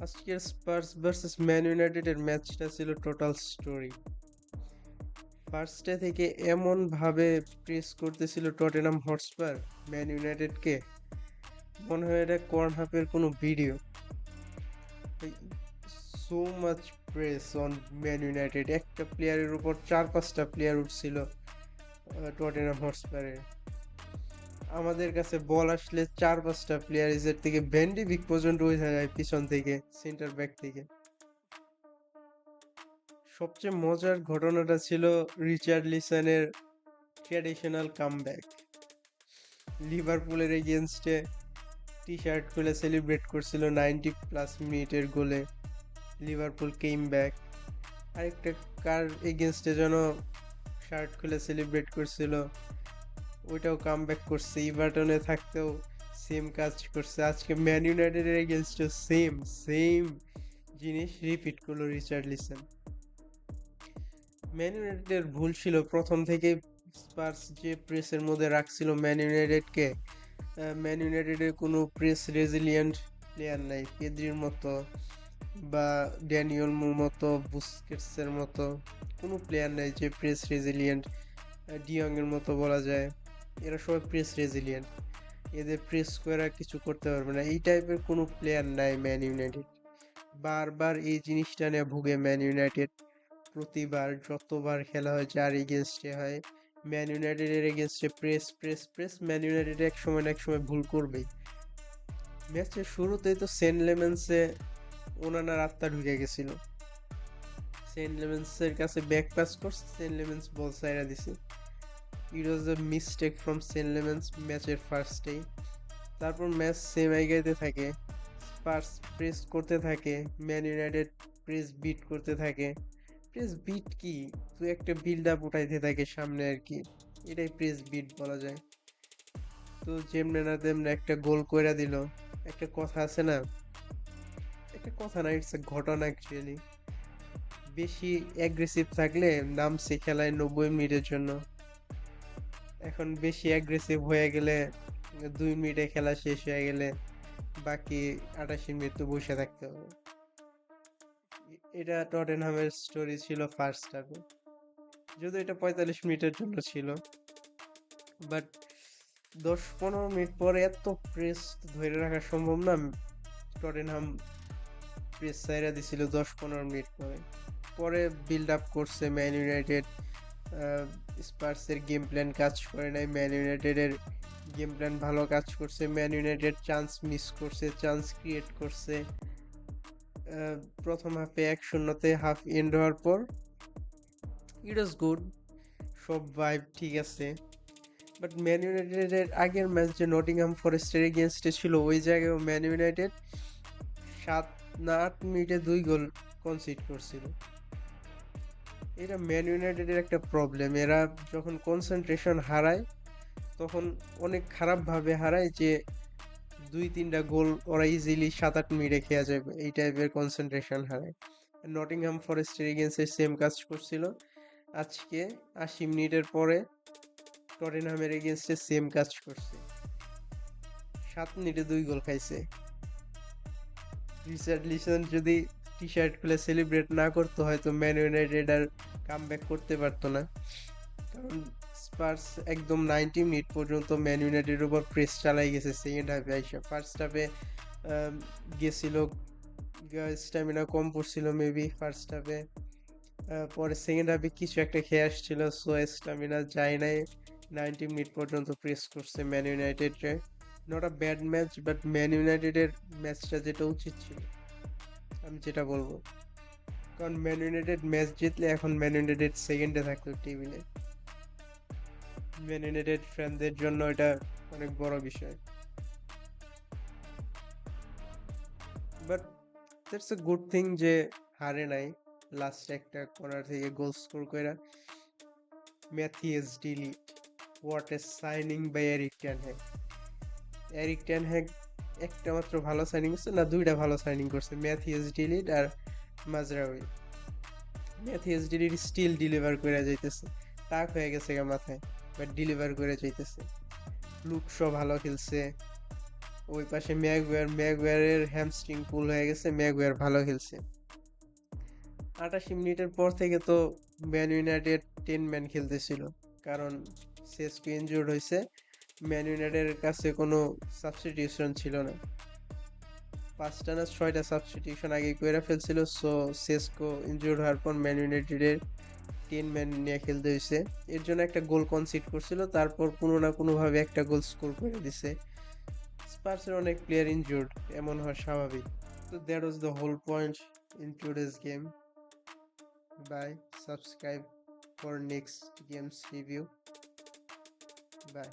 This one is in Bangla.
আজকের স্পার্স ভার্সেস ম্যান ইউনাইটেডের ম্যাচটা ছিল টোটাল স্টোরি। ফার্স্টে থেকে এমন ভাবে প্রেস করতেছিল টটেনহাম হটস্পার ম্যান ইউনাইটেডকে, মনে হয় এটা কর্ন হাফের কোনো video. So much press on man United, একটা প্লেয়ারের উপর 4-5টা প্লেয়ার উঠছিল টটেনহাম হটস্পারের। আমাদের কাছে বল আসলে 4-5টা প্লেয়ার এর থেকে ভ্যান্ডি বিক পর্যন্ত উঠে যায় পিছন থেকে, সেন্টার ব্যাক থেকে। সবচেয়ে মজার ঘটনাটা ছিল রিচার্ডলিসনের ট্র্যাডিশনাল কামব্যাক। লিভারপুলের এগেনস্টে টি শার্ট খুলে সেলিব্রেট করছিল 90+ মিনিটের গোলে। Liverpool came back. আরেকটা কার এগেনস্টে যেন শার্ট খুলে সেলিব্রেট করছিল, ওইটাও কামব্যাক করছে। ইভারটনে থাকতেও সেম কাজ করছে। আজকে ম্যান ইউনাইটেডের এগেনস্টে সেম সেম জিনিস রিপিট করলো রিচার্ডলিসন। ম্যান ইউনাইটেডের ভুল ছিল প্রথম থেকে স্পার্স যে প্রেসের মধ্যে রাখছিল ম্যান ইউনাইটেডকে। ম্যান ইউনাইটেডের কোনো প্রেস রেজিলিয়েন্ট প্লেয়ার নাই, পেদ্রির মতো বা ড্যানিয়েলমোর মতো, বুস্কেটসের মতো কোনো প্লেয়ার নাই যে প্রেস রেজিলিয়েন্ট। ডিয়ংয়ের মতো বলা যায়, এরা সবাই প্রেস রেজিলিয়েন্ট, এদের প্রেস করে কিছু করতে পারবে না। এই টাইপের কোনো প্লেয়ার নাই ম্যান ইউনাইটেড। বারবার এই জিনিসটা নিয়ে ভুগে ম্যান ইউনাইটেড। প্রতিবার যতবার খেলা হয় যার এগেনস্টে হয়, ম্যান ইউনাইটেডের এগেনস্টে press press press, man United এক সময় না এক সময় ভুল করবেই। ম্যাচের শুরুতেই তো সেন্ট লেমেন্সে ওনানার আত্মা ঢুকে গেছিল। সেন্ট লেমেন্সের কাছে ব্যাক পাস করছে, সেন্ট লেমেন্স বল সাইরা দিছে। ইট ওয়াজ আ মিস্টেক ফ্রম সেন্ট লেমেন্স ম্যাচের ফার্স্টেই। তারপর ম্যাচ সেম এগাইতে থাকে, স্পার্স প্রেস করতে থাকে, ম্যান ইউনাইটেড প্রেস বিট করতে থাকে। প্রেস বিট কি, তুই একটা বিল্ড আপ উঠাইতে থাকে সামনে আর কি, এটাই প্রেস বিট বলা যায়। তো যেমনে না তেমনে একটা গোল কইরা দিল। একটা কথা আছে না, একটা কথা না, ইটস এ ঘটনা অ্যাকচুয়ালি। বেশি অ্যাগ্রেসিভ থাকলে নামছে খেলায় 90 মিনিটের জন্য। এখন বেশি অ্যাগ্রেসিভ হয়ে গেলে 2 মিনিটে খেলা শেষ হয়ে গেলে বাকি 88 মিনিট তো বসে থাকতে হবে। এটা টটেনহামের স্টোরি ছিল ফার্স্ট হাফে, যদিও এটা 45 মিনিটের জন্য ছিল। বাট 10-15 মিনিট পরে এত প্রেস ধরে রাখা সম্ভব না। টটেনহাম প্রেস সাইরা দিছিল 10-15 মিনিট পরে। পরে বিল্ড আপ করছে ম্যান ইউনাইটেড। স্পার্সের গেম প্ল্যান কাজ করে নাই, ম্যান ইউনাইটেডের গেম প্ল্যান ভালো কাজ করছে। ম্যান ইউনাইটেড চান্স মিস করছে, চান্স ক্রিয়েট করছে। প্রথম হাফে 1-0-তে হাফ এন্ড হওয়ার পর ইট ওয়াজ গুড, সব ভাইব ঠিক আছে। বাট ম্যান ইউনাইটেডের আগের ম্যাচ যে নটিংহাম ফরেস্টের এগেনস্টে ছিল, ওই জায়গায় ম্যান ইউনাইটেড 7 না 8 মিনিটে 2 গোল কনসিড করছিল। এটা ম্যান ইউনাইটেডের একটা প্রবলেম। এরা যখন কনসেন্ট্রেশন হারায় তখন অনেক খারাপভাবে হারায়, যে 2-3টা গোল ওরা ইজিলি 7-8 মিনিটে খেয়া যাবে, এই টাইপের কনসেন্ট্রেশন হারায়। নটিংহাম ফরেস্টের এগেনস্টে সেম কাজ করছিল আজকে। 80 মিনিটের পরে টটেনহামের এগেনস্টে সেম কাজ করছে, 7 মিনিটে 2 গোল খাইছে। রিচার্ডলিসন যদি টি শার্ট খুলে সেলিব্রেট না করতো, হয়তো ম্যান ইউনাইটেড আর কামব্যাক করতে পারতো না। কারণ স্পার্স একদম 90 মিনিট পর্যন্ত ম্যান ইউনাইটেডের উপর প্রেস চালাই গেছে। সেকেন্ড হাফে আইসা ফার্স্ট হাফে গেছিল, স্ট্যামিনা কম পড়ছিল মেবি ফার্স্ট হাফে। পরে সেকেন্ড হাফে কিছু একটা খেয়ে আসছিল, সো স্ট্যামিনা যায় নাই। 90 মিনিট পর্যন্ত প্রেস করছে man United. Not a bad match, but man ইউনাইটেডের ম্যাচটা যেটা উচিত ছিল, আমি যেটা বলবো। কারণ ম্যান ইউনাইটেড ম্যাচ জিতলে এখন ম্যান ইউনাইটেড সেকেন্ডে থাকতো টেবিলে। ম্যান ইউনাইটেড ফ্যানদের জন্য এটা অনেক বড় বিষয়। But that's a good thing যে হারে নাই। লাস্ট একটা কর্নার থেকে গোল স্কোর কইরা Matthijs de Ligt, what a signing by Erik ten Hag. Erik ten Hag একটা মাত্র ভালো সাইনিং করছে না, দুইটা ভালো সাইনিং করছে, ম্যাথিয়াস ডিলিট আর মাজরাউই। ম্যাথিয়াস ডিলিট স্টিল ডেলিভার করে যাইতেছে, টাক হয়ে গেছে গা মাথায়, বাট ডেলিভার করে যাইতেছে। লুকশো ভালো খেলছে, ওই পাশে ম্যাগুয়ারের হ্যামস্ট্রিং পুল হয়ে গেছে, ম্যাগুয়ার ভালো খেলছে। 88 মিনিটের পর থেকে তো ম্যান ইউনাইটেড 10 ম্যান খেলতেছিল, কারণ সেস্কো ইনজুর্ড হয়েছে। ম্যান ইউনাইটেডের কাছে কোনো সাবস্টিটিউশন ছিল না, 5টা না 6টা সাবস্টিটিউশন আগে করে ফেলছিল। সো সেস্কো ইনজুর্ড হওয়ার পর ম্যান ইউনাইটেডের 10 ম্যান নিয়ে খেলতে হয়েছে। এর জন্য একটা গোল কনসিড করছিল, তারপর কোনো না কোনো ভাবে একটা গোল স্কোর করে দিছে। স্পার্সের অনেক প্লেয়ার ইনজুর্ড, এমন হওয়া স্বাভাবিক। তো that was the whole point in today's game. Bye. Subscribe for next games review. Bye.